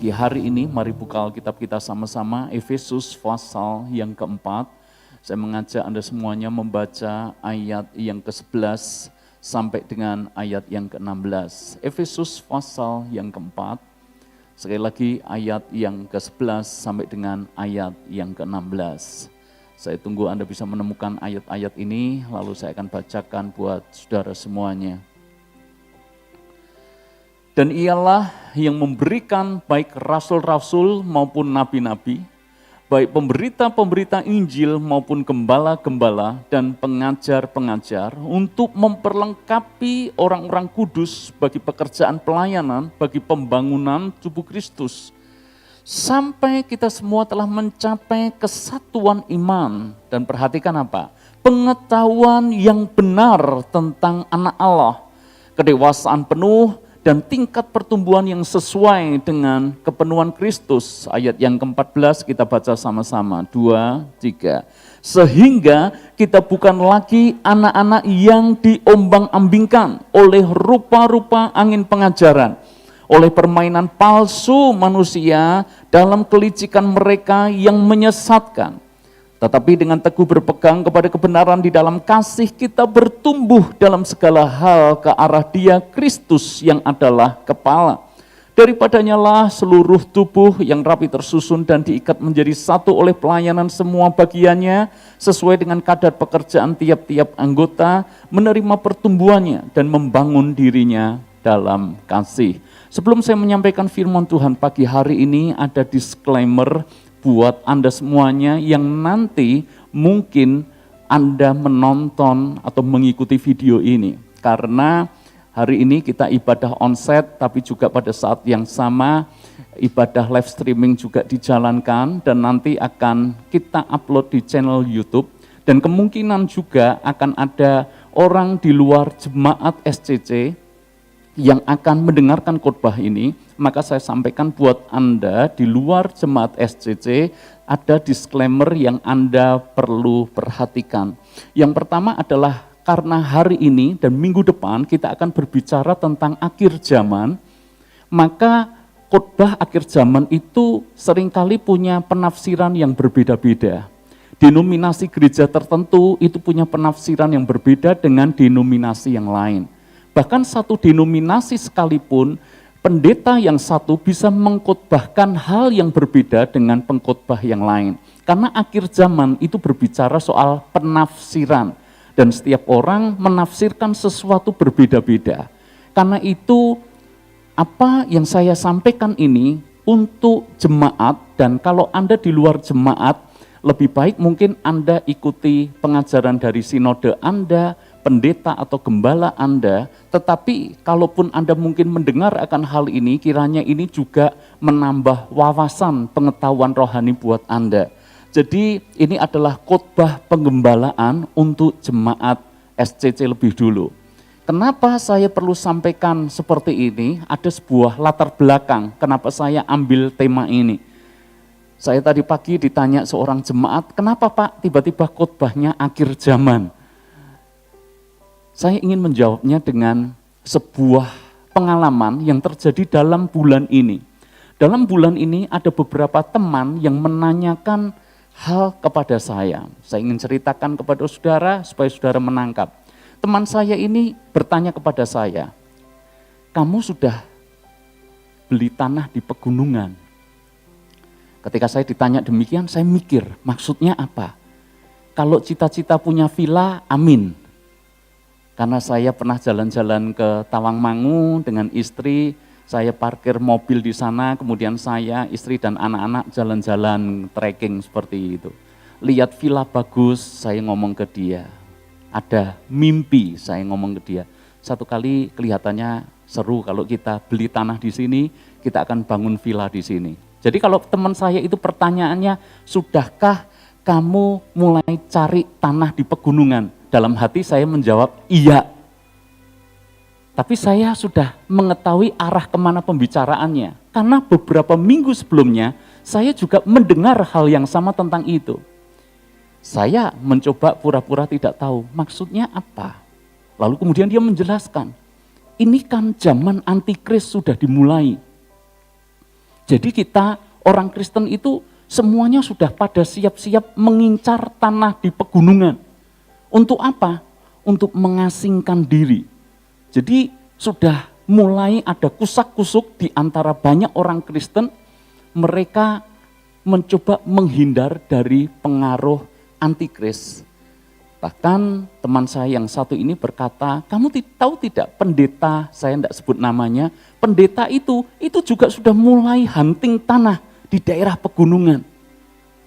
Pagi hari ini mari buka Alkitab kita sama-sama, Efesus pasal yang keempat. Saya mengajak Anda semuanya membaca ayat yang ke-11 sampai dengan ayat yang ke-16. Efesus pasal yang keempat, sekali lagi ayat yang ke-11 sampai dengan ayat yang ke-16. Saya tunggu Anda bisa menemukan ayat-ayat ini, lalu saya akan bacakan buat saudara semuanya. Dan ialah yang memberikan baik rasul-rasul maupun nabi-nabi, baik pemberita-pemberita Injil maupun gembala-gembala dan pengajar-pengajar untuk memperlengkapi orang-orang kudus bagi pekerjaan pelayanan, bagi pembangunan tubuh Kristus. Sampai kita semua telah mencapai kesatuan iman. Dan perhatikan apa? Pengetahuan yang benar tentang anak Allah, kedewasaan penuh, dan tingkat pertumbuhan yang sesuai dengan kepenuhan Kristus. Ayat yang ke-14 kita baca sama-sama. 2, 3. Sehingga kita bukan lagi anak-anak yang diombang-ambingkan oleh rupa-rupa angin pengajaran, oleh permainan palsu manusia dalam kelicikan mereka yang menyesatkan. Tetapi dengan teguh berpegang kepada kebenaran di dalam kasih, kita bertumbuh dalam segala hal ke arah Dia Kristus yang adalah kepala. Daripadanya lah seluruh tubuh yang rapi tersusun dan diikat menjadi satu oleh pelayanan semua bagiannya, sesuai dengan kadar pekerjaan tiap-tiap anggota, menerima pertumbuhannya dan membangun dirinya dalam kasih. Sebelum saya menyampaikan firman Tuhan pagi hari ini, ada disclaimer buat Anda semuanya yang nanti mungkin Anda menonton atau mengikuti video ini. Karena hari ini kita ibadah onsite, tapi juga pada saat yang sama ibadah live streaming juga dijalankan dan nanti akan kita upload di channel YouTube. Dan kemungkinan juga akan ada orang di luar jemaat SCC yang akan mendengarkan khotbah ini. Maka saya sampaikan buat Anda di luar jemaat SCC ada disclaimer yang Anda perlu perhatikan. Yang pertama adalah karena hari ini dan minggu depan kita akan berbicara tentang akhir zaman, maka khotbah akhir zaman itu seringkali punya penafsiran yang berbeda-beda. Denominasi gereja tertentu itu punya penafsiran yang berbeda dengan denominasi yang lain. Bahkan satu denominasi sekalipun, pendeta yang satu bisa mengkhotbahkan hal yang berbeda dengan pengkhotbah yang lain. Karena akhir zaman itu berbicara soal penafsiran. Dan setiap orang menafsirkan sesuatu berbeda-beda. Karena itu apa yang saya sampaikan ini untuk jemaat, dan kalau Anda di luar jemaat, lebih baik mungkin Anda ikuti pengajaran dari sinode Anda, pendeta atau gembala Anda, tetapi kalaupun Anda mungkin mendengar akan hal ini, kiranya ini juga menambah wawasan pengetahuan rohani buat Anda. Jadi ini adalah khotbah penggembalaan untuk jemaat SCC lebih dulu. Kenapa saya perlu sampaikan seperti ini? Ada sebuah latar belakang kenapa saya ambil tema ini. Saya tadi pagi ditanya seorang jemaat, kenapa Pak tiba-tiba khotbahnya akhir zaman? Saya ingin menjawabnya dengan sebuah pengalaman yang terjadi dalam bulan ini. Dalam bulan ini ada beberapa teman yang menanyakan hal kepada saya. Saya ingin ceritakan kepada saudara supaya saudara menangkap. Teman saya ini bertanya kepada saya, kamu sudah beli tanah di pegunungan? Ketika saya ditanya demikian, saya mikir maksudnya apa? Kalau cita-cita punya villa, amin. Karena saya pernah jalan-jalan ke Tawangmangu dengan istri, saya parkir mobil di sana, kemudian saya, istri dan anak-anak jalan-jalan trekking seperti itu. Lihat villa bagus, saya ngomong ke dia. Ada mimpi, saya ngomong ke dia. Satu kali kelihatannya seru kalau kita beli tanah di sini, kita akan bangun villa di sini. Jadi kalau teman saya itu pertanyaannya, sudahkah kamu mulai cari tanah di pegunungan? Dalam hati saya menjawab, iya. Tapi saya sudah mengetahui arah kemana pembicaraannya. Karena beberapa minggu sebelumnya, saya juga mendengar hal yang sama tentang itu. Saya mencoba pura-pura tidak tahu, maksudnya apa? Lalu kemudian dia menjelaskan, ini kan zaman antikris sudah dimulai. Jadi kita orang Kristen itu semuanya sudah pada siap-siap mengincar tanah di pegunungan. Untuk apa? Untuk mengasingkan diri. Jadi sudah mulai ada kusak-kusuk di antara banyak orang Kristen, mereka mencoba menghindar dari pengaruh antikris. Bahkan teman saya yang satu ini berkata, kamu tahu tidak pendeta, saya tidak sebut namanya, pendeta itu juga sudah mulai hunting tanah di daerah pegunungan.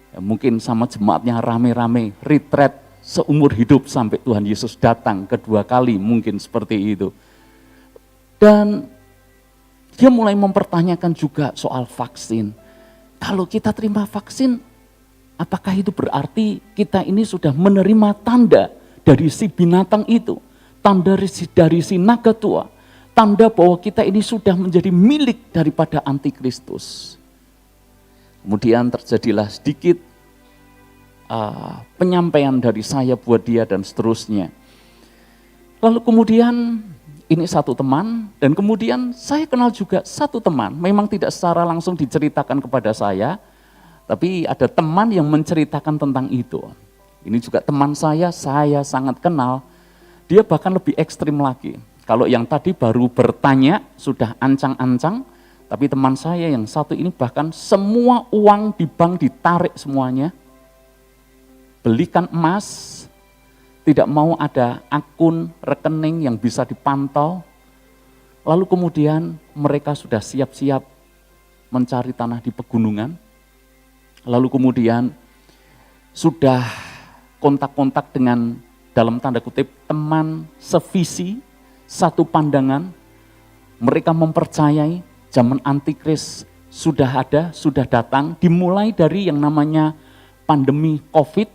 Ya, mungkin sama jemaatnya rame-rame, retreat seumur hidup sampai Tuhan Yesus datang kedua kali, mungkin seperti itu. Dan dia mulai mempertanyakan juga soal vaksin. Kalau kita terima vaksin, apakah itu berarti kita ini sudah menerima tanda dari si binatang itu, tanda dari si naga tua, tanda bahwa kita ini sudah menjadi milik daripada antikristus. Kemudian terjadilah sedikit penyampaian dari saya buat dia dan seterusnya. Lalu kemudian ini satu teman, dan kemudian saya kenal juga satu teman, memang tidak secara langsung diceritakan kepada saya, tapi ada teman yang menceritakan tentang itu. Ini juga teman saya sangat kenal, dia bahkan lebih ekstrim lagi. Kalau yang tadi baru bertanya, sudah ancang-ancang, tapi teman saya yang satu ini bahkan semua uang di bank ditarik semuanya, belikan emas, tidak mau ada akun rekening yang bisa dipantau. Lalu kemudian mereka sudah siap-siap mencari tanah di pegunungan. Lalu kemudian sudah kontak-kontak dengan dalam tanda kutip teman sevisi, satu pandangan. Mereka mempercayai zaman antikris sudah ada, sudah datang, dimulai dari yang namanya pandemi COVID,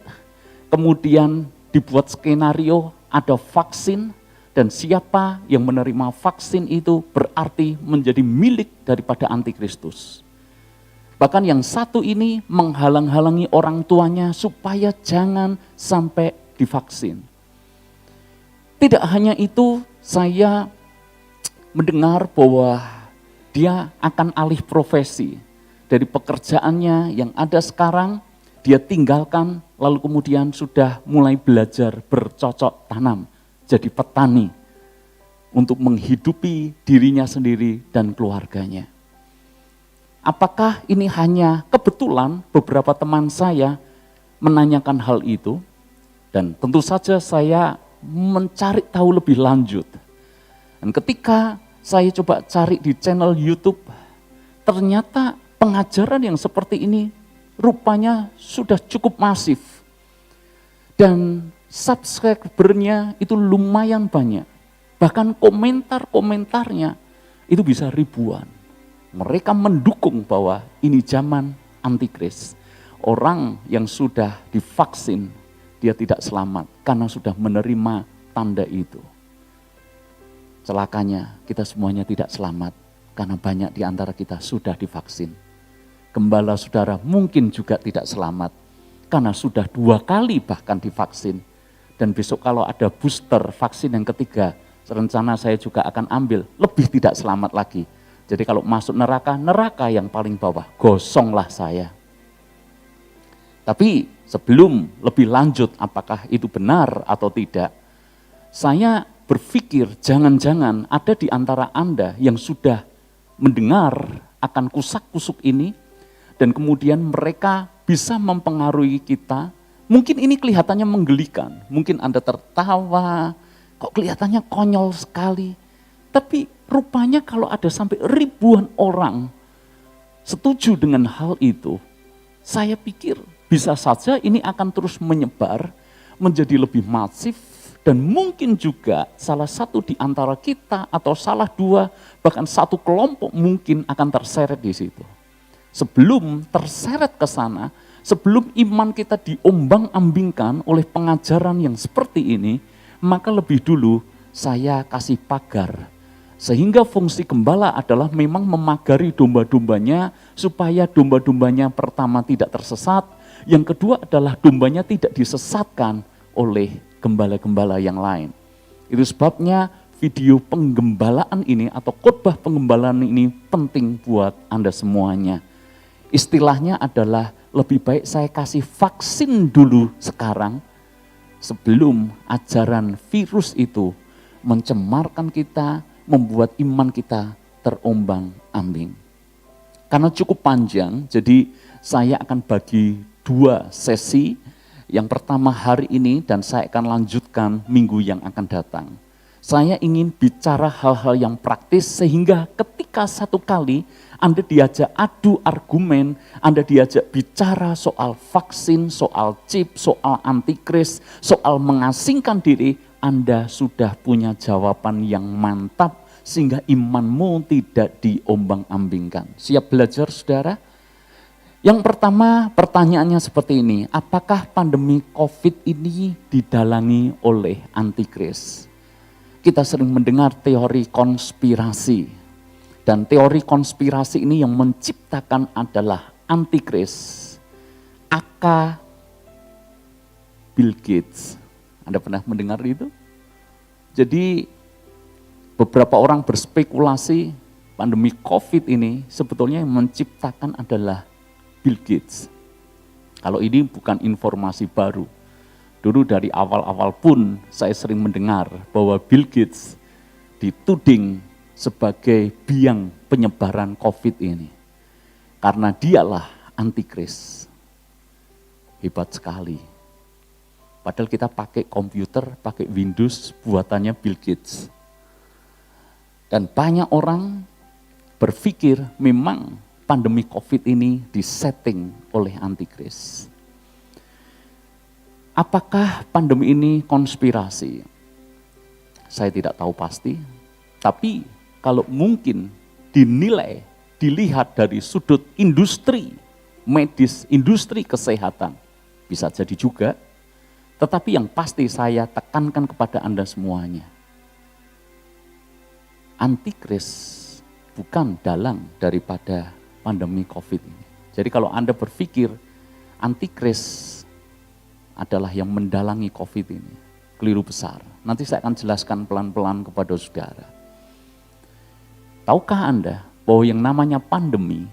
kemudian dibuat skenario, ada vaksin, dan siapa yang menerima vaksin itu berarti menjadi milik daripada antikristus. Bahkan yang satu ini menghalang-halangi orang tuanya supaya jangan sampai divaksin. Tidak hanya itu, saya mendengar bahwa dia akan alih profesi dari pekerjaannya yang ada sekarang, dia tinggalkan, lalu kemudian sudah mulai belajar bercocok tanam, jadi petani, untuk menghidupi dirinya sendiri dan keluarganya. Apakah ini hanya kebetulan beberapa teman saya menanyakan hal itu? Dan tentu saja saya mencari tahu lebih lanjut. Dan ketika saya coba cari di channel YouTube, ternyata pengajaran yang seperti ini rupanya sudah cukup masif. Dan subscribernya itu lumayan banyak. Bahkan komentar-komentarnya itu bisa ribuan. Mereka mendukung bahwa ini zaman antikris. Orang yang sudah divaksin, dia tidak selamat karena sudah menerima tanda itu. Celakanya kita semuanya tidak selamat karena banyak di antara kita sudah divaksin. Gembala saudara mungkin juga tidak selamat karena sudah 2 kali bahkan divaksin. Dan besok kalau ada booster vaksin yang ketiga, rencana saya juga akan ambil, lebih tidak selamat lagi. Jadi kalau masuk neraka, neraka yang paling bawah, gosonglah saya. Tapi sebelum lebih lanjut apakah itu benar atau tidak, saya berpikir jangan-jangan ada di antara Anda yang sudah mendengar akan kusak-kusuk ini, dan kemudian mereka bisa mempengaruhi kita. Mungkin ini kelihatannya menggelikan, mungkin Anda tertawa, kok kelihatannya konyol sekali. Tapi rupanya kalau ada sampai ribuan orang setuju dengan hal itu, saya pikir bisa saja ini akan terus menyebar, menjadi lebih masif, dan mungkin juga salah satu di antara kita atau salah 2, bahkan satu kelompok mungkin akan terseret di situ. Sebelum terseret ke sana, sebelum iman kita diombang-ambingkan oleh pengajaran yang seperti ini, maka lebih dulu saya kasih pagar. Sehingga fungsi gembala adalah memang memagari domba-dombanya supaya domba-dombanya pertama tidak tersesat, yang kedua adalah dombanya tidak disesatkan oleh gembala-gembala yang lain. Itu sebabnya video penggembalaan ini atau khotbah penggembalaan ini penting buat Anda semuanya. Istilahnya adalah lebih baik saya kasih vaksin dulu sekarang sebelum ajaran virus itu mencemarkan kita, membuat iman kita terombang-ambing. Karena cukup panjang, jadi saya akan bagi 2 sesi. Yang pertama hari ini dan saya akan lanjutkan minggu yang akan datang. Saya ingin bicara hal-hal yang praktis sehingga ketika satu kali Anda diajak adu argumen, Anda diajak bicara soal vaksin, soal chip, soal antikris, soal mengasingkan diri, Anda sudah punya jawaban yang mantap sehingga imanmu tidak diombang-ambingkan. Siap belajar saudara? Yang pertama pertanyaannya seperti ini, apakah pandemi COVID ini didalangi oleh antikris? Kita sering mendengar teori konspirasi, dan teori konspirasi ini yang menciptakan adalah antikris, aka Bill Gates. Anda pernah mendengar itu? Jadi beberapa orang berspekulasi pandemi COVID ini sebetulnya yang menciptakan adalah Bill Gates. Kalau ini bukan informasi baru. Dulu dari awal-awal pun saya sering mendengar bahwa Bill Gates dituding sebagai biang penyebaran COVID ini. Karena dialah antikris. Hebat sekali. Padahal kita pakai komputer, pakai Windows, buatannya Bill Gates. Dan banyak orang berpikir memang pandemi COVID ini disetting oleh antikris. Apakah pandemi ini konspirasi? Saya tidak tahu pasti, tapi kalau mungkin dilihat dari sudut industri medis, industri kesehatan, bisa jadi juga. Tetapi yang pasti saya tekankan kepada Anda semuanya, antikris bukan dalang daripada pandemi COVID ini. Jadi kalau Anda berpikir antikris adalah yang mendalangi COVID ini, keliru besar. Nanti saya akan jelaskan pelan-pelan kepada saudara. Tahukah Anda bahwa yang namanya pandemi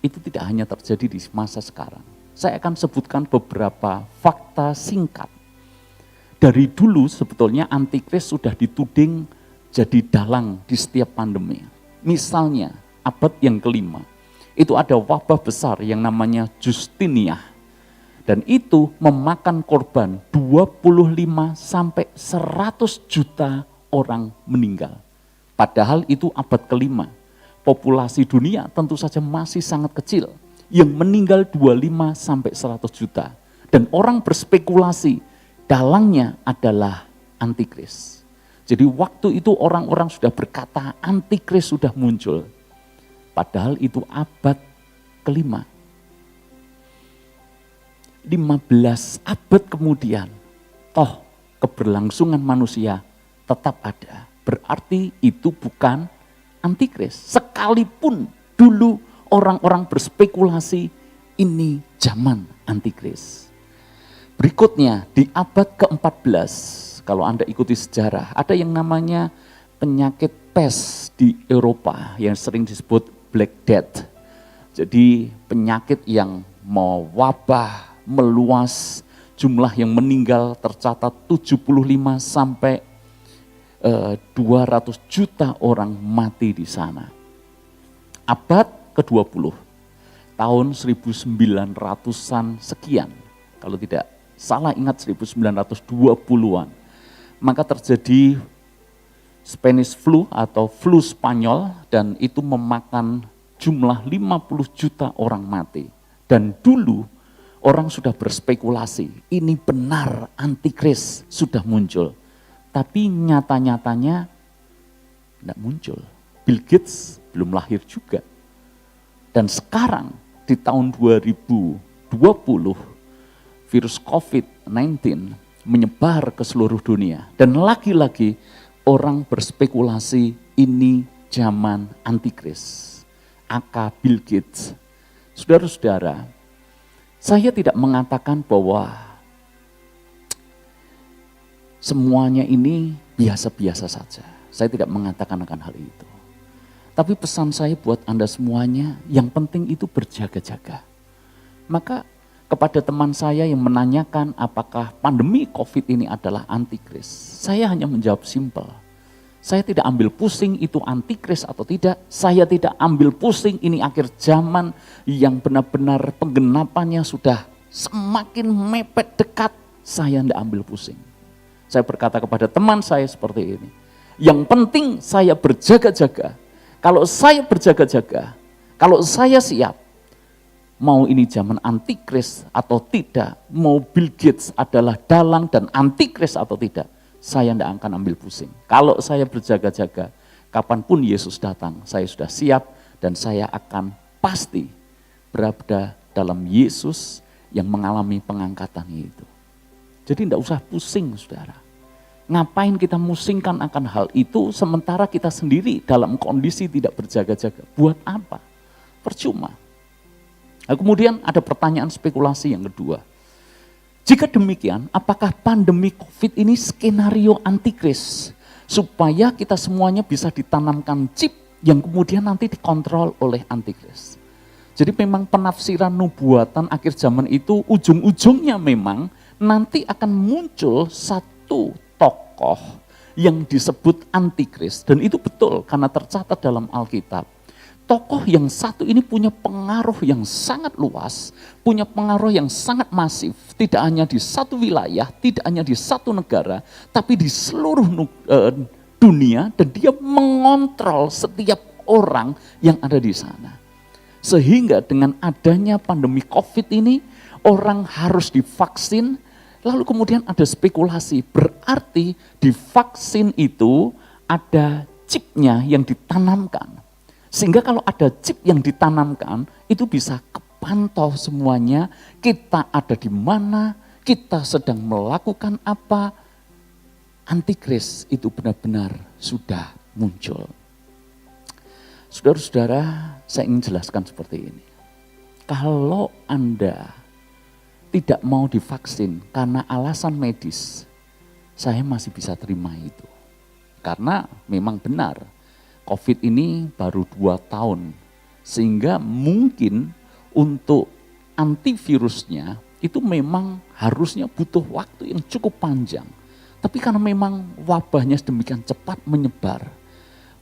itu tidak hanya terjadi di masa sekarang. Saya akan sebutkan beberapa fakta singkat. Dari dulu sebetulnya antikris sudah dituding jadi dalang di setiap pandemi. Misalnya abad yang ke-5. Itu ada wabah besar yang namanya Justiniah. Dan itu memakan korban 25 sampai 100 juta orang meninggal. Padahal itu abad ke-5. Populasi dunia tentu saja masih sangat kecil. Yang meninggal 25 sampai 100 juta. Dan orang berspekulasi dalangnya adalah antikris. Jadi waktu itu orang-orang sudah berkata antikris sudah muncul. Padahal itu abad ke-5. 15 abad kemudian, toh keberlangsungan manusia tetap ada. Berarti itu bukan antikris. Sekalipun dulu orang-orang berspekulasi ini zaman antikris. Berikutnya di abad ke-14, kalau Anda ikuti sejarah, ada yang namanya penyakit pes di Eropa yang sering disebut Black Death. Jadi penyakit yang mewabah, meluas, jumlah yang meninggal tercatat 75 sampai 200 juta orang mati di sana. Abad ke-20, tahun 1900-an sekian, kalau tidak salah ingat 1920-an, maka terjadi Spanish flu atau flu Spanyol dan itu memakan jumlah 50 juta orang mati. Dan dulu orang sudah berspekulasi, ini benar antikris sudah muncul. Tapi nyata-nyatanya tidak muncul. Bill Gates belum lahir juga. Dan sekarang di tahun 2020, virus COVID-19 menyebar ke seluruh dunia. Dan lagi-lagi orang berspekulasi ini zaman antikris. Aka Bill Gates. Saudara-saudara, saya tidak mengatakan bahwa semuanya ini biasa-biasa saja. Saya tidak mengatakan akan hal itu. Tapi pesan saya buat Anda semuanya, yang penting itu berjaga-jaga. Maka kepada teman saya yang menanyakan apakah pandemi COVID ini adalah antikris, saya hanya menjawab simpel. Saya tidak ambil pusing itu antikris atau tidak, saya tidak ambil pusing ini akhir zaman yang benar-benar penggenapannya sudah semakin mepet dekat, saya tidak ambil pusing. Saya berkata kepada teman saya seperti ini, yang penting saya berjaga-jaga. Kalau saya berjaga-jaga, kalau saya siap, mau ini zaman antikris atau tidak, mau Bill Gates adalah dalang dan antikris atau tidak, saya tidak akan ambil pusing. Kalau saya berjaga-jaga, kapanpun Yesus datang, saya sudah siap dan saya akan pasti berada dalam Yesus yang mengalami pengangkatan itu. Jadi tidak usah pusing, saudara. Ngapain kita musingkan akan hal itu sementara kita sendiri dalam kondisi tidak berjaga-jaga? Buat apa? Percuma. Nah, kemudian ada pertanyaan spekulasi yang kedua. Jika demikian, apakah pandemi COVID ini skenario antikris? Supaya kita semuanya bisa ditanamkan chip yang kemudian nanti dikontrol oleh antikris. Jadi memang penafsiran nubuatan akhir zaman itu ujung-ujungnya memang nanti akan muncul satu tokoh yang disebut antikris. Dan itu betul karena tercatat dalam Alkitab. Tokoh yang satu ini punya pengaruh yang sangat luas, punya pengaruh yang sangat masif, tidak hanya di satu wilayah, tidak hanya di satu negara, tapi di seluruh dunia, dan dia mengontrol setiap orang yang ada di sana. Sehingga dengan adanya pandemi COVID ini, orang harus divaksin. Lalu kemudian ada spekulasi, berarti di vaksin itu ada chipnya yang ditanamkan. Sehingga kalau ada chip yang ditanamkan, itu bisa kepantau semuanya, kita ada di mana, kita sedang melakukan apa. Antikris itu benar-benar sudah muncul. Saudara-saudara, saya ingin jelaskan seperti ini. Kalau Anda tidak mau divaksin karena alasan medis, saya masih bisa terima itu. Karena memang benar, COVID ini baru 2 tahun, sehingga mungkin untuk antivirusnya itu memang harusnya butuh waktu yang cukup panjang. Tapi karena memang wabahnya sedemikian cepat menyebar,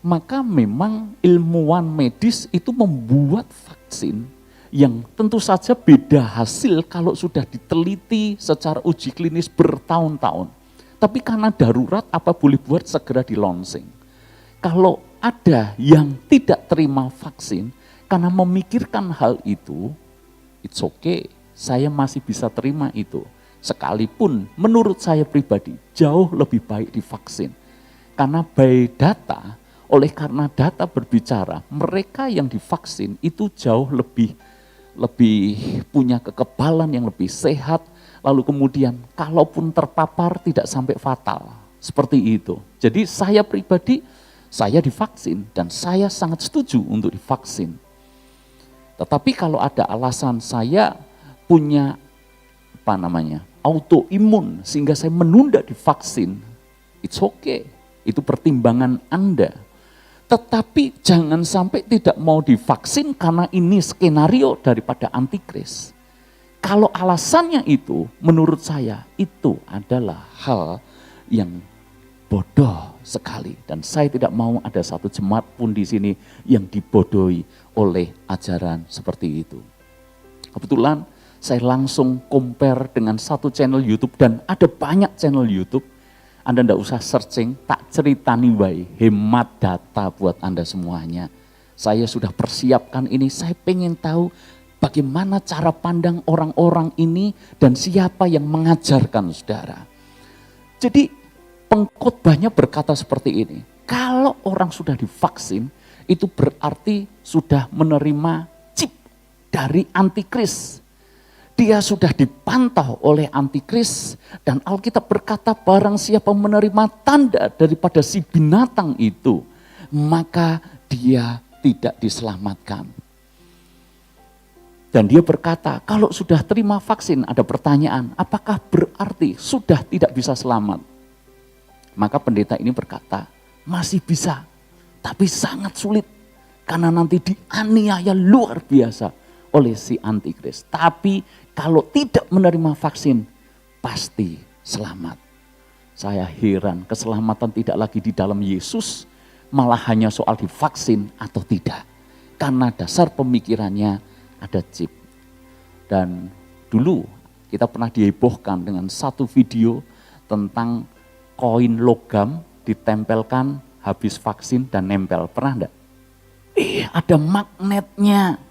maka memang ilmuwan medis itu membuat vaksin yang tentu saja beda hasil kalau sudah diteliti secara uji klinis bertahun-tahun. Tapi karena darurat apa boleh buat segera di launching. Kalau ada yang tidak terima vaksin karena memikirkan hal itu, it's okay, saya masih bisa terima itu. Sekalipun menurut saya pribadi jauh lebih baik divaksin. Karena by data, oleh karena data berbicara, mereka yang divaksin itu jauh lebih punya kekebalan yang lebih sehat, lalu kemudian kalaupun terpapar tidak sampai fatal, seperti itu. Jadi saya pribadi, saya divaksin dan saya sangat setuju untuk divaksin. Tetapi kalau ada alasan saya punya autoimun sehingga saya menunda divaksin, it's okay, itu pertimbangan Anda. Tetapi jangan sampai tidak mau divaksin karena ini skenario daripada antikris. Kalau alasannya itu, menurut saya itu adalah hal yang bodoh sekali. Dan saya tidak mau ada satu jemaat pun di sini yang dibodohi oleh ajaran seperti itu. Kebetulan saya langsung compare dengan satu channel YouTube dan ada banyak channel YouTube. Anda tidak usah searching, tak ceritani wae, hemat data buat Anda semuanya. Saya sudah persiapkan ini, saya pengen tahu bagaimana cara pandang orang-orang ini dan siapa yang mengajarkan saudara. Jadi pengkhotbahnya berkata seperti ini, kalau orang sudah divaksin, itu berarti sudah menerima chip dari antikris. Dia sudah dipantau oleh antikris dan Alkitab berkata barang siapa menerima tanda daripada si binatang itu, maka dia tidak diselamatkan. Dan dia berkata kalau sudah terima vaksin ada pertanyaan, apakah berarti sudah tidak bisa selamat? Maka pendeta ini berkata, masih bisa, tapi sangat sulit karena nanti dianiaya luar biasa oleh si antikris. Tapi kalau tidak menerima vaksin, pasti selamat. Saya heran, keselamatan tidak lagi di dalam Yesus, malah hanya soal divaksin atau tidak. Karena dasar pemikirannya ada chip. Dan dulu kita pernah dihebohkan dengan satu video tentang koin logam ditempelkan habis vaksin dan nempel. Pernah enggak? Ada magnetnya.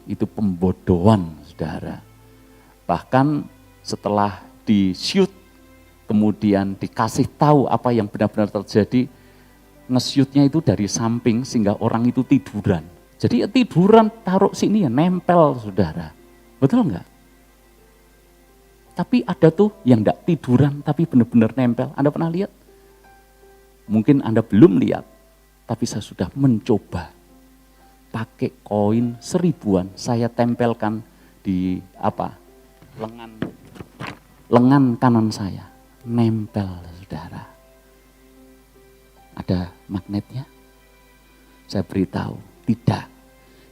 Itu pembodohan, saudara. Bahkan setelah di-shoot, kemudian dikasih tahu apa yang benar-benar terjadi, nge-shootnya itu dari samping sehingga orang itu tiduran. Jadi tiduran taruh sini ya nempel, saudara. Betul enggak? Tapi ada tuh yang enggak tiduran tapi benar-benar nempel. Anda pernah lihat? Mungkin Anda belum lihat, tapi saya sudah mencoba. Pakai koin 1000-an, saya tempelkan di lengan kanan saya. Nempel, saudara. Ada magnetnya? Saya beritahu, tidak.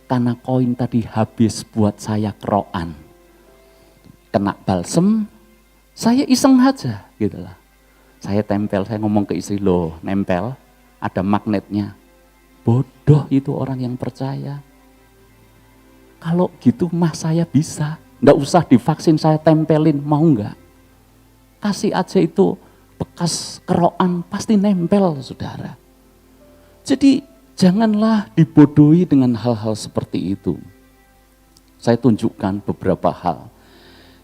Karena koin tadi habis buat saya kerokan. Kena balsem, saya iseng aja gitu lah. Saya tempel, saya ngomong ke istri, loh nempel, ada magnetnya. Bodoh itu orang yang percaya. Kalau gitu mah saya bisa. Nggak usah divaksin, saya tempelin, mau nggak? Kasih aja itu bekas kerokan, pasti nempel, saudara. Jadi janganlah dibodohi dengan hal-hal seperti itu. Saya tunjukkan beberapa hal.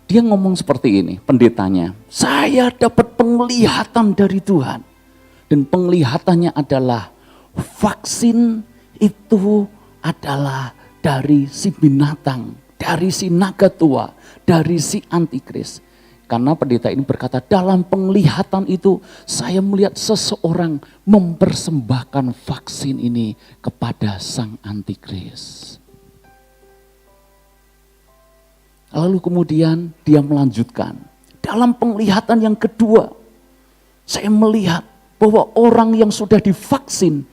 Dia ngomong seperti ini, pendetanya, saya dapat penglihatan dari Tuhan. Dan penglihatannya adalah vaksin itu adalah dari si binatang, dari si naga tua, dari si antikris. Karena pendeta ini berkata, dalam penglihatan itu saya melihat seseorang mempersembahkan vaksin ini kepada sang antikris. Lalu kemudian dia melanjutkan, dalam penglihatan yang kedua, saya melihat bahwa orang yang sudah divaksin,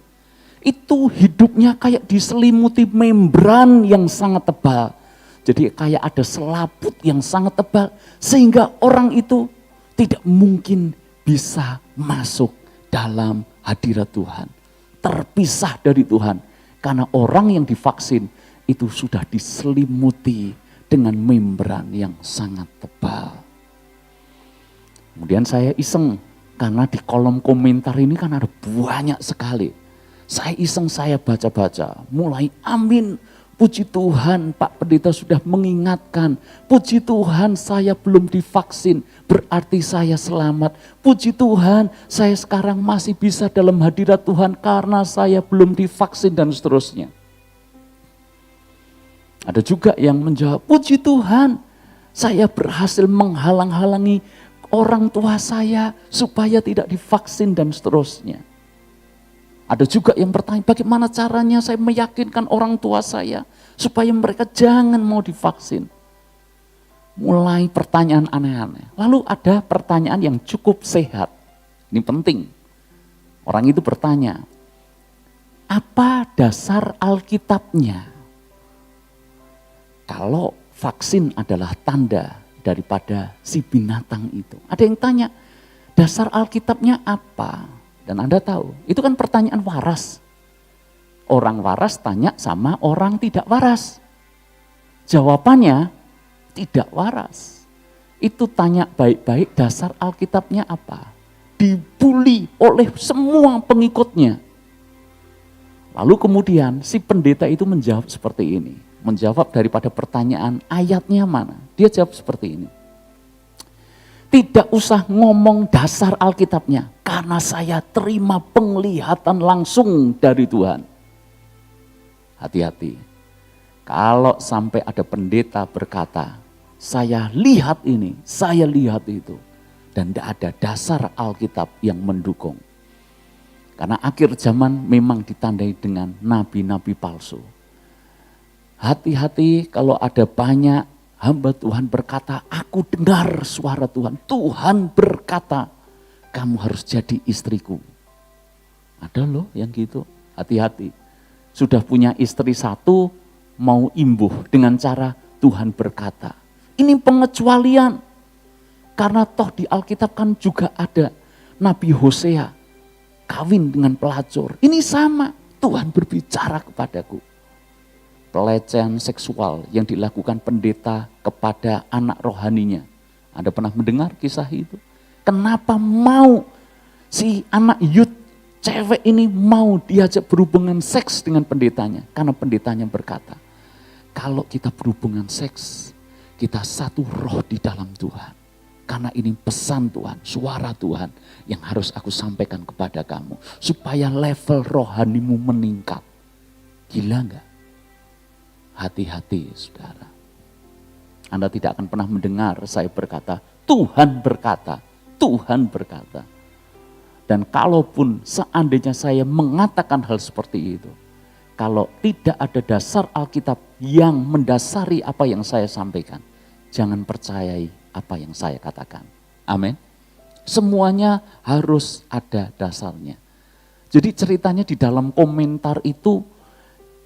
itu hidupnya kayak diselimuti membran yang sangat tebal. Jadi kayak ada selaput yang sangat tebal sehingga orang itu tidak mungkin bisa masuk dalam hadirat Tuhan. Terpisah dari Tuhan karena orang yang divaksin itu sudah diselimuti dengan membran yang sangat tebal. Kemudian saya iseng karena di kolom komentar ini kan ada banyak sekali. Saya iseng, saya baca-baca, mulai amin. Puji Tuhan, Pak Pendeta sudah mengingatkan. Puji Tuhan, saya belum divaksin, berarti saya selamat. Puji Tuhan, saya sekarang masih bisa dalam hadirat Tuhan karena saya belum divaksin dan seterusnya. Ada juga yang menjawab, puji Tuhan, saya berhasil menghalang-halangi orang tua saya supaya tidak divaksin dan seterusnya. Ada juga yang bertanya, bagaimana caranya saya meyakinkan orang tua saya supaya mereka jangan mau divaksin. Mulai pertanyaan aneh-aneh. Lalu ada pertanyaan yang cukup sehat. Ini penting. Orang itu bertanya, apa dasar Alkitabnya? Kalau vaksin adalah tanda daripada si binatang itu. Ada yang tanya, dasar Alkitabnya apa? Dan Anda tahu, itu kan pertanyaan waras. Orang waras tanya sama orang tidak waras. Jawabannya tidak waras. Itu tanya baik-baik, dasar Alkitabnya apa? Dibully oleh semua pengikutnya. Lalu kemudian si pendeta itu menjawab seperti ini. Menjawab daripada pertanyaan ayatnya mana. Dia jawab seperti ini. Tidak usah ngomong dasar Alkitabnya, karena saya terima penglihatan langsung dari Tuhan. Hati-hati, kalau sampai ada pendeta berkata, saya lihat ini, saya lihat itu, dan tidak ada dasar Alkitab yang mendukung. Karena akhir zaman memang ditandai dengan nabi-nabi palsu. Hati-hati kalau ada banyak hamba Tuhan berkata, aku dengar suara Tuhan. Tuhan berkata, kamu harus jadi istriku. Ada loh yang gitu, hati-hati. Sudah punya istri satu, mau imbuh dengan cara Tuhan berkata. Ini pengecualian. Karena toh di Alkitab kan juga ada Nabi Hosea kawin dengan pelacur. Ini sama, Tuhan berbicara kepadaku. Pelecehan seksual yang dilakukan pendeta kepada anak rohaninya. Anda pernah mendengar kisah itu? Kenapa mau si anak youth cewek ini mau diajak berhubungan seks dengan pendetanya? Karena pendetanya berkata, kalau kita berhubungan seks, kita satu roh di dalam Tuhan. Karena ini pesan Tuhan, suara Tuhan yang harus aku sampaikan kepada kamu. Supaya level rohanimu meningkat. Gila enggak? Hati-hati saudara. Anda tidak akan pernah mendengar saya berkata, Tuhan berkata, Tuhan berkata. Dan kalaupun seandainya saya mengatakan hal seperti itu, kalau tidak ada dasar Alkitab yang mendasari apa yang saya sampaikan, jangan percayai apa yang saya katakan. Amin. Semuanya harus ada dasarnya. Jadi ceritanya di dalam komentar itu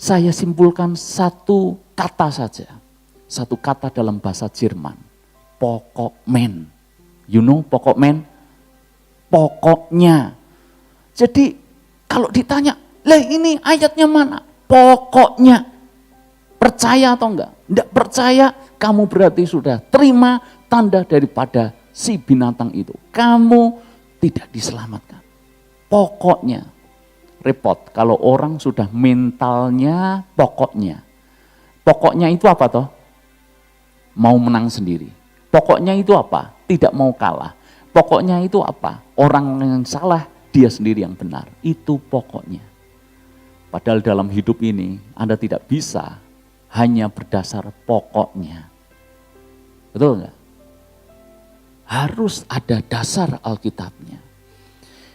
saya simpulkan satu kata saja. Satu kata dalam bahasa Jerman. Pokokmen. You know pokokmen? Pokoknya. Jadi kalau ditanya, lah ini ayatnya mana? Pokoknya. Percaya atau enggak? Enggak percaya, kamu berarti sudah terima tanda daripada si binatang itu. Kamu tidak diselamatkan. Pokoknya. Repot kalau orang sudah mentalnya pokoknya. Pokoknya itu apa toh? Mau menang sendiri. Pokoknya itu apa? Tidak mau kalah. Pokoknya itu apa? Orang yang salah, dia sendiri yang benar. Itu pokoknya. Padahal dalam hidup ini Anda tidak bisa hanya berdasar pokoknya. Betul enggak? Harus ada dasar Alkitabnya.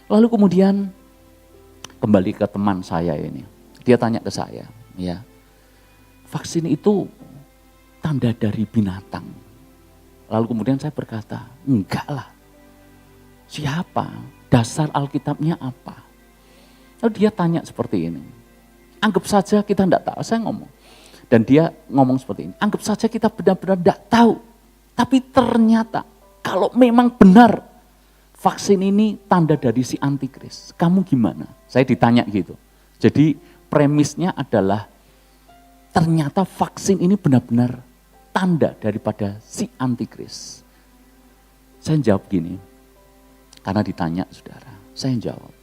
Lalu kemudian kembali ke teman saya ini. Dia tanya ke saya, ya. Vaksin itu tanda dari binatang. Lalu kemudian saya berkata, enggak lah. Siapa? Dasar Alkitabnya apa? Lalu dia tanya seperti ini. Anggap saja kita enggak tahu, saya ngomong. Dan dia ngomong seperti ini, anggap saja kita benar-benar enggak tahu. Tapi ternyata kalau memang benar vaksin ini tanda dari si antikris, kamu gimana? Saya ditanya gitu. Jadi premisnya adalah ternyata vaksin ini benar-benar tanda daripada si antikris. Saya jawab gini, karena ditanya saudara, saya jawab.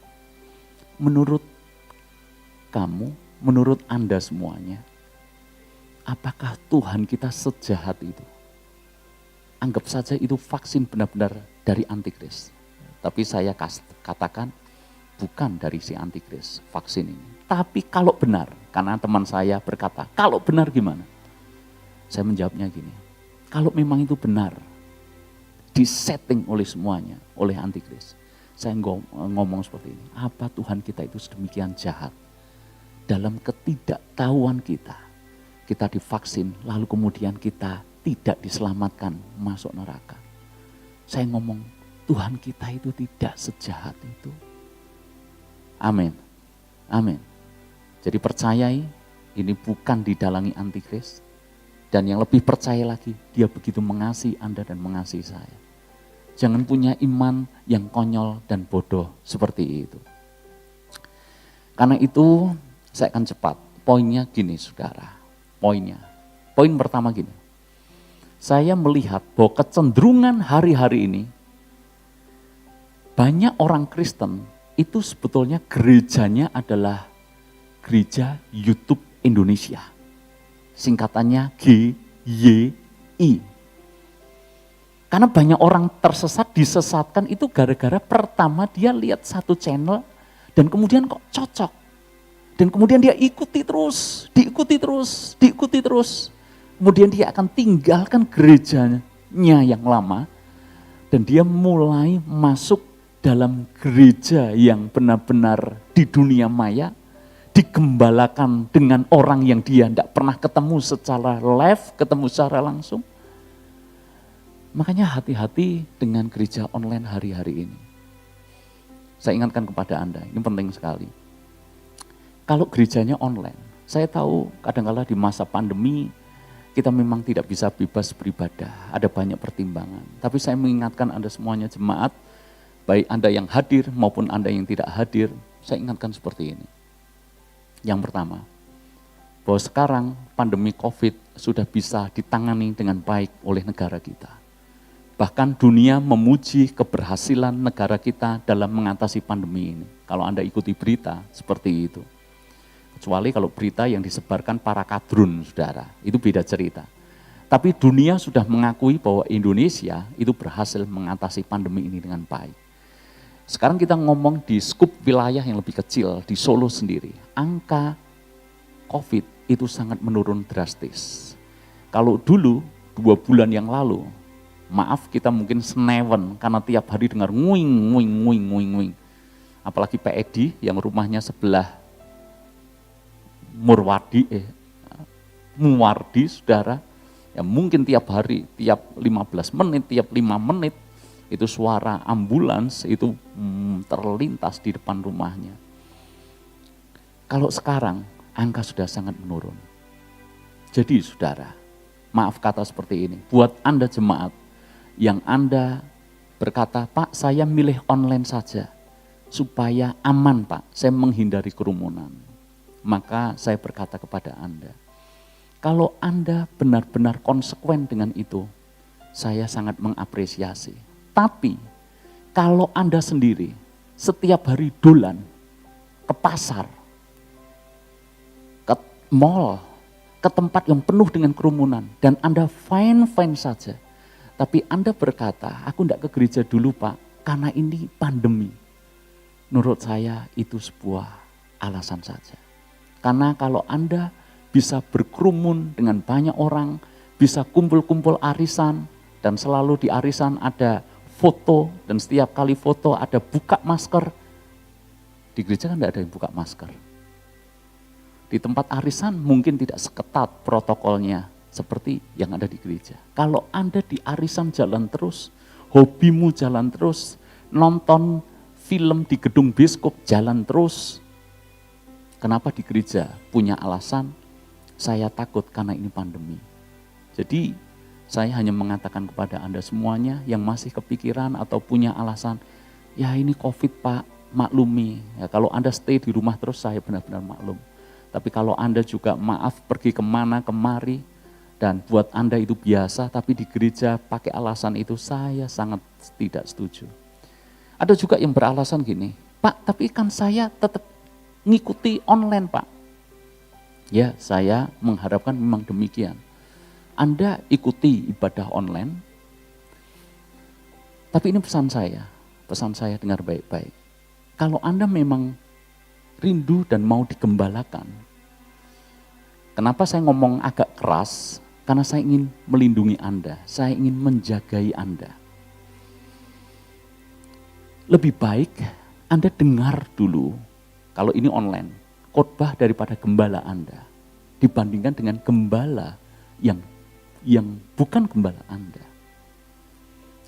Menurut kamu, menurut Anda semuanya, apakah Tuhan kita sejahat itu? Anggap saja itu vaksin benar-benar dari antikris. Tapi saya katakan bukan dari si antikris vaksin ini. Tapi kalau benar, karena teman saya berkata, kalau benar gimana? Saya menjawabnya gini, kalau memang itu benar, disetting oleh semuanya, oleh antikris. Saya ngomong seperti ini, apa Tuhan kita itu sedemikian jahat? Dalam ketidaktahuan kita divaksin, lalu kemudian kita tidak diselamatkan masuk neraka. Saya ngomong, Tuhan kita itu tidak sejahat itu. Amin. Amin. Jadi percayai, ini bukan didalangi antikris. Dan yang lebih percaya lagi, dia begitu mengasihi Anda dan mengasihi saya. Jangan punya iman yang konyol dan bodoh seperti itu. Karena itu, saya akan cepat. Poinnya gini saudara, Poin pertama gini. Saya melihat bahwa kecenderungan hari-hari ini, banyak orang Kristen itu sebetulnya gerejanya adalah Gereja YouTube Indonesia. Singkatannya GYI. Karena banyak orang tersesat, disesatkan itu gara-gara pertama dia lihat satu channel dan kemudian kok cocok. Dan kemudian dia diikuti terus. Kemudian dia akan tinggalkan gerejanya yang lama dan dia mulai masuk dalam gereja yang benar-benar di dunia maya, digembalakan dengan orang yang dia tidak pernah ketemu secara live, ketemu secara langsung. Makanya hati-hati dengan gereja online hari-hari ini. Saya ingatkan kepada Anda, ini penting sekali. Kalau gerejanya online, saya tahu kadang-kala di masa pandemi kita memang tidak bisa bebas beribadah, ada banyak pertimbangan. Tapi saya mengingatkan Anda semuanya jemaat, baik Anda yang hadir maupun Anda yang tidak hadir, saya ingatkan seperti ini. Yang pertama, bahwa sekarang pandemi COVID sudah bisa ditangani dengan baik oleh negara kita. Bahkan dunia memuji keberhasilan negara kita dalam mengatasi pandemi ini. Kalau Anda ikuti berita seperti itu. Kecuali kalau berita yang disebarkan para kadrun, saudara, itu beda cerita. Tapi dunia sudah mengakui bahwa Indonesia itu berhasil mengatasi pandemi ini dengan baik. Sekarang kita ngomong di skup wilayah yang lebih kecil, di Solo sendiri. Angka COVID itu sangat menurun drastis. Kalau dulu, 2 bulan yang lalu, maaf kita mungkin senewen karena tiap hari dengar nguing, nguing, nguing, nguing, nguing. Apalagi Pak Edi yang rumahnya sebelah Muwardi, saudara, ya mungkin tiap hari, tiap 15 menit, tiap 5 menit, itu suara ambulans itu terlintas di depan rumahnya. Kalau sekarang, angka sudah sangat menurun. Jadi saudara, maaf kata seperti ini, buat Anda jemaat, yang Anda berkata, Pak saya milih online saja, supaya aman Pak, saya menghindari kerumunan. Maka saya berkata kepada Anda, kalau Anda benar-benar konsekuen dengan itu, saya sangat mengapresiasi. Tapi kalau Anda sendiri setiap hari dolan ke pasar, ke mall, ke tempat yang penuh dengan kerumunan, dan Anda fine-fine saja, tapi Anda berkata, aku tidak ke gereja dulu Pak, karena ini pandemi. Menurut saya itu sebuah alasan saja. Karena kalau Anda bisa berkerumun dengan banyak orang, bisa kumpul-kumpul arisan, dan selalu di arisan ada foto, dan setiap kali foto ada buka masker. Di gereja kan tidak ada yang buka masker. Di tempat arisan mungkin tidak seketat protokolnya seperti yang ada di gereja. Kalau Anda di arisan jalan terus, hobimu jalan terus, nonton film di gedung bioskop jalan terus, kenapa di gereja punya alasan, saya takut karena ini pandemi. Jadi saya hanya mengatakan kepada Anda semuanya yang masih kepikiran atau punya alasan, ya ini COVID Pak, maklumi. Ya, kalau Anda stay di rumah terus saya benar-benar maklum. Tapi kalau Anda juga maaf pergi kemana kemari, dan buat Anda itu biasa, tapi di gereja pakai alasan itu saya sangat tidak setuju. Ada juga yang beralasan gini, Pak tapi kan saya tetap ngikuti online Pak. Ya saya mengharapkan memang demikian. Anda ikuti ibadah online, tapi ini pesan saya dengar baik-baik. Kalau Anda memang rindu dan mau digembalakan, kenapa saya ngomong agak keras? Karena saya ingin melindungi Anda, saya ingin menjagai Anda. Lebih baik Anda dengar dulu, kalau ini online, khotbah daripada gembala Anda dibandingkan dengan gembala yang bukan gembala Anda.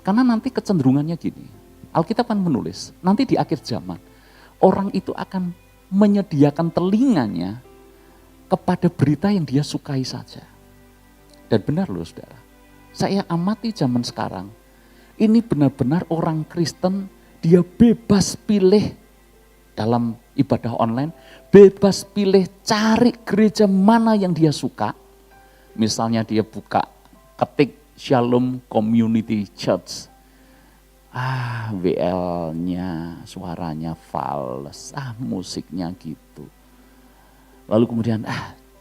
Karena nanti kecenderungannya gini, Alkitab kan menulis, nanti di akhir zaman orang itu akan menyediakan telinganya kepada berita yang dia sukai saja. Dan benar loh saudara, saya amati zaman sekarang, ini benar-benar orang Kristen dia bebas pilih dalam ibadah online, bebas pilih cari gereja mana yang dia suka. Misalnya dia buka, ketik Shalom Community Church. WL-nya, suaranya fals, musiknya gitu. Lalu kemudian,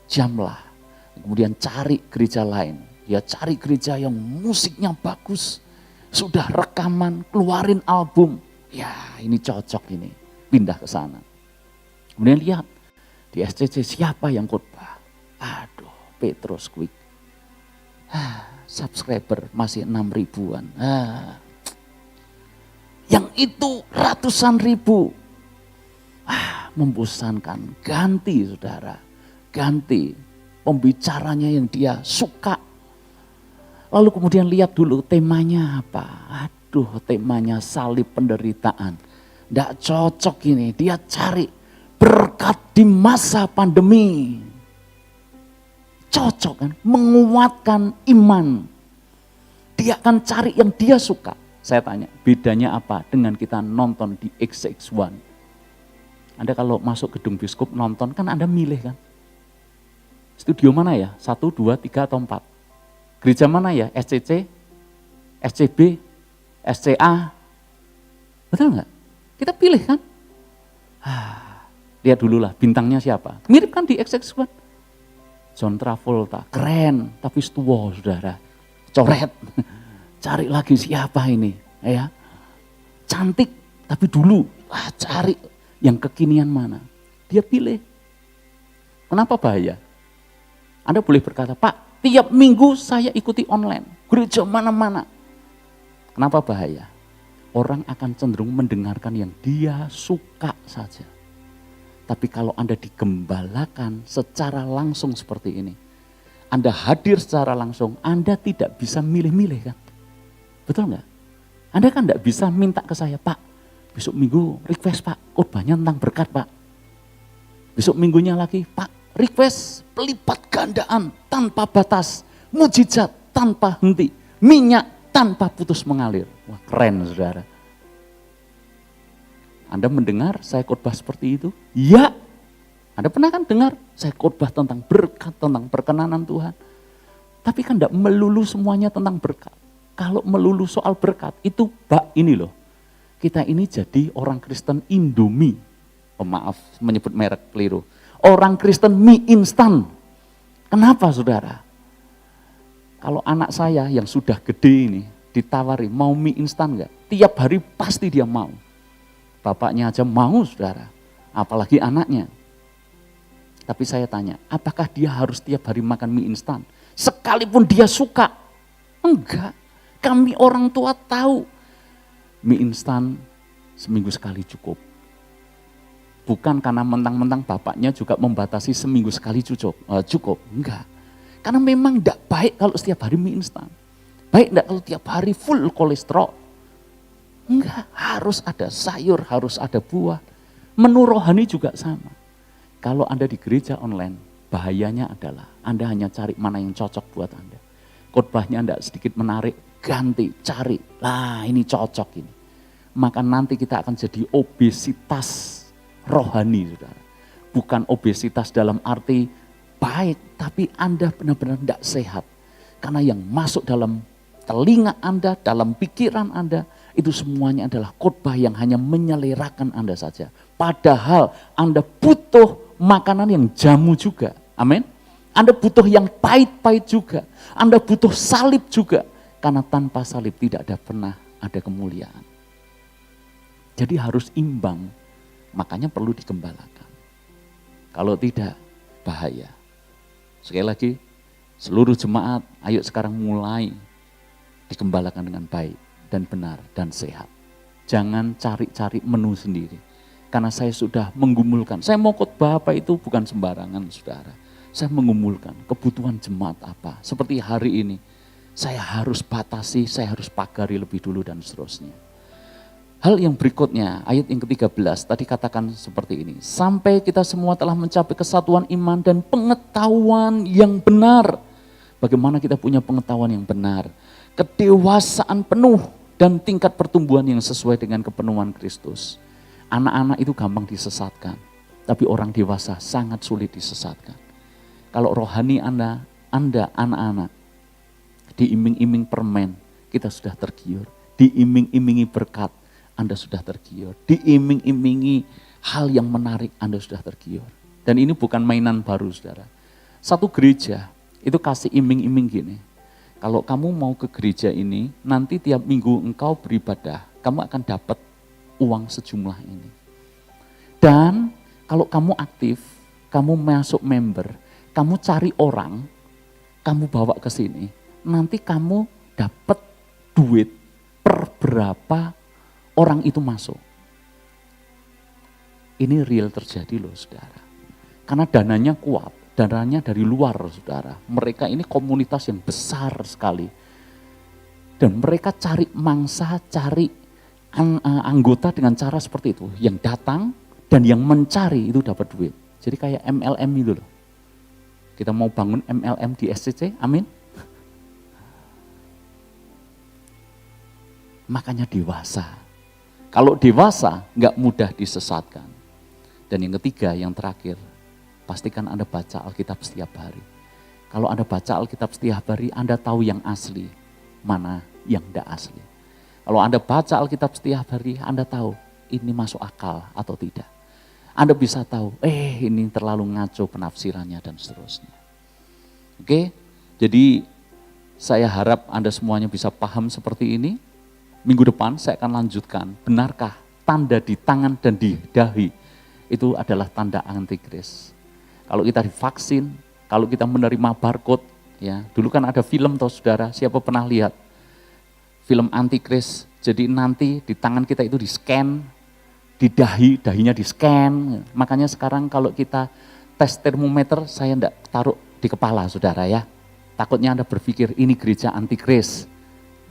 jam lah. Kemudian cari gereja lain. Ya cari gereja yang musiknya bagus. Sudah rekaman, keluarin album. Ya ini cocok ini. Pindah ke sana. Kemudian lihat di SCC siapa yang khotbah. Aduh, Petrus Quick. Subscriber masih 6 ribuan. Yang itu ratusan ribu. Membosankan. Ganti saudara. Ganti pembicaranya yang dia suka. Lalu kemudian lihat dulu temanya apa. Aduh, temanya salib penderitaan. Tidak cocok ini, dia cari berkat di masa pandemi. Cocok kan, menguatkan iman. Dia akan cari yang dia suka. Saya tanya, bedanya apa dengan kita nonton di XX1? Anda kalau masuk gedung bioskop nonton kan Anda milih kan? Studio mana ya? 1, 2, 3, atau 4? Gereja mana ya? SCC, SCB, SCA? Betul nggak? Kita pilih kan? Lihat dulu lah bintangnya siapa. Mirip kan di XX1? John Travolta, keren tapi tua saudara. Coret. Cari lagi siapa ini, ya. Cantik, tapi dulu cari yang kekinian mana. Dia pilih. Kenapa bahaya? Anda boleh berkata, Pak, tiap minggu saya ikuti online, gereja mana-mana. Kenapa bahaya? Orang akan cenderung mendengarkan yang dia suka saja. Tapi kalau Anda digembalakan secara langsung seperti ini, Anda hadir secara langsung, Anda tidak bisa milih-milih kan? Betul nggak? Anda kan nggak bisa minta ke saya, Pak, besok minggu request Pak, khotbahnya tentang berkat Pak. Besok minggunya lagi, Pak, request pelipat gandaan tanpa batas, mujizat tanpa henti, minyak tanpa putus mengalir. Wah keren saudara. Anda mendengar saya khotbah seperti itu? Ya. Anda pernah kan dengar saya khotbah tentang berkat, tentang perkenanan Tuhan. Tapi kan tidak melulu semuanya tentang berkat. Kalau melulu soal berkat, itu ini loh. Kita ini jadi orang Kristen Indomie. Oh maaf, menyebut merek keliru. Orang Kristen mie instan. Kenapa saudara? Kalau anak saya yang sudah gede ini, ditawari mau mie instan enggak? Tiap hari pasti dia mau. Bapaknya aja mau saudara, apalagi anaknya. Tapi saya tanya, apakah dia harus tiap hari makan mie instan? Sekalipun dia suka. Enggak. Kami orang tua tahu mie instan seminggu sekali cukup. Bukan karena mentang-mentang bapaknya juga membatasi seminggu sekali cukup. Enggak. Karena memang enggak baik kalau setiap hari mie instan. Baik enggak kalau tiap hari full kolesterol. Enggak, harus ada sayur, harus ada buah. Menu rohani juga sama. Kalau Anda di gereja online, bahayanya adalah Anda hanya cari mana yang cocok buat Anda. Khotbahnya enggak sedikit menarik, ganti, cari. Lah ini cocok ini. Maka nanti kita akan jadi obesitas rohani, saudara. Bukan obesitas dalam arti baik, tapi Anda benar-benar tidak sehat. Karena yang masuk dalam telinga Anda, dalam pikiran Anda, itu semuanya adalah khotbah yang hanya menyelerakan Anda saja. Padahal Anda butuh makanan yang jamu juga. Amin. Anda butuh yang pahit-pahit juga. Anda butuh salib juga. Karena tanpa salib tidak pernah ada kemuliaan. Jadi harus imbang. Makanya perlu digembalakan. Kalau tidak, bahaya. Sekali lagi, seluruh jemaat, ayo sekarang mulai digembalakan dengan baik dan benar dan sehat. Jangan cari-cari menu sendiri. Karena saya sudah menggumulkan. Saya mau khotbah apa itu bukan sembarangan, saudara. Saya mengumulkan kebutuhan jemaat apa. Seperti hari ini, saya harus batasi, saya harus pagari lebih dulu dan seterusnya. Hal yang berikutnya, ayat yang ke-13 tadi katakan seperti ini. Sampai kita semua telah mencapai kesatuan iman dan pengetahuan yang benar. Bagaimana kita punya pengetahuan yang benar? Kedewasaan penuh dan tingkat pertumbuhan yang sesuai dengan kepenuhan Kristus. Anak-anak itu gampang disesatkan, tapi orang dewasa sangat sulit disesatkan. Kalau rohani Anda anak-anak, diiming-iming permen, kita sudah tergiur. Diiming-imingi berkat, Anda sudah tergiur. Diiming-imingi hal yang menarik, Anda sudah tergiur. Dan ini bukan mainan baru, saudara. Satu gereja itu kasih iming-iming gini. Kalau kamu mau ke gereja ini, nanti tiap minggu engkau beribadah, kamu akan dapat uang sejumlah ini. Dan kalau kamu aktif, kamu masuk member, kamu cari orang, kamu bawa ke sini, nanti kamu dapat duit per berapa orang itu masuk. Ini real terjadi loh saudara. Karena dananya kuat, dananya dari luar saudara. Mereka ini komunitas yang besar sekali. Dan mereka cari mangsa, cari anggota dengan cara seperti itu. Yang datang dan yang mencari itu dapat duit. Jadi kayak MLM itu loh. Kita mau bangun MLM di SCC, amin. Makanya dewasa. Kalau dewasa nggak mudah disesatkan. Dan yang ketiga, yang terakhir, pastikan Anda baca Alkitab setiap hari. Kalau Anda baca Alkitab setiap hari, Anda tahu yang asli, mana yang tidak asli. Kalau Anda baca Alkitab setiap hari, Anda tahu ini masuk akal atau tidak. Anda bisa tahu, ini terlalu ngaco penafsirannya dan seterusnya. Oke, jadi saya harap Anda semuanya bisa paham seperti ini. Minggu depan saya akan lanjutkan, benarkah tanda di tangan dan di dahi itu adalah tanda antikris. Kalau kita divaksin, kalau kita menerima barcode, ya dulu kan ada film toh saudara, siapa pernah lihat film antikris? Jadi nanti di tangan kita itu di scan, di dahinya di scan. Makanya sekarang kalau kita tes termometer, saya enggak taruh di kepala saudara ya. Takutnya Anda berpikir ini gereja antikris.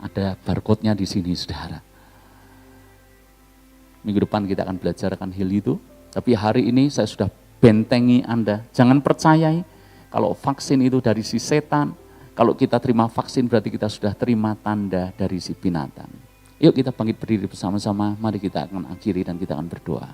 Ada barcode-nya di sini saudara. Minggu depan kita akan belajar akan hal itu. Tapi hari ini saya sudah bentengi Anda. Jangan percayai kalau vaksin itu dari si setan. Kalau kita terima vaksin berarti kita sudah terima tanda dari si binatang. Yuk kita bangkit berdiri bersama-sama. Mari kita akan akhiri dan kita akan berdoa.